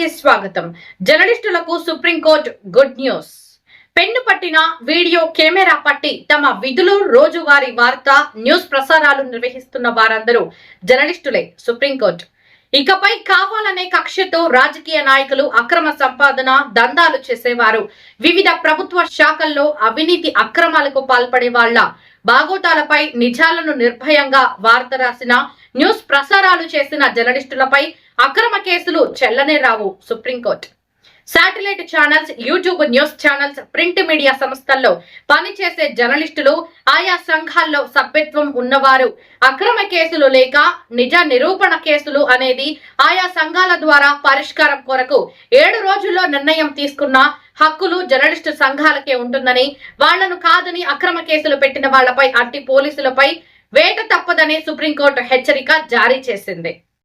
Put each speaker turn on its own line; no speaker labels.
కి స్వాగతం. జర్నలిస్టులకు సుప్రీంకోర్టు గుడ్ న్యూస్. పెన్ను పట్టిన వీడియో కెమెరా పట్టి తమ విధులు రోజువారీ వార్తా న్యూస్ ప్రసారాలు నిర్వహిస్తున్న వారందరూ జర్నలిస్టులే. సుప్రీంకోర్టు ఇకపై కావాలనే కక్షతో రాజకీయ నాయకులు అక్రమ సంపాదన దందాలు చేసేవారు, వివిధ ప్రభుత్వ శాఖల్లో అవినీతి అక్రమాలకు పాల్పడే వాళ్ల బాగోతాలపై నిజాలను నిర్భయంగా వార్త రాసిన న్యూస్ ప్రసారాలు చేసిన జర్నలిస్టులపై అక్రమ కేసులు చెల్లనే రావు. Supreme Court satellite channels, YouTube news channels, print media సంస్థల్లో పనిచేసే జర్నలిస్టులు, ఆయా సంఘాల్లో సభ్యత్వం ఉన్నవారు అక్రమ కేసులు లేక నిజ నిరూపణ కేసులు అనేది ఆయా సంఘాల ద్వారా పరిష్కారం కొరకు 7 రోజుల్లో నిర్ణయం తీసుకున్న హక్కులు జర్నలిస్టు సంఘాలకే ఉంటుందని, వాళ్లను కాదని అక్రమ కేసులు పెట్టిన వాళ్లపై అట్టి పోలీసులపై వేట తప్పదని సుప్రీంకోర్టు హెచ్చరిక జారీ చేసింది.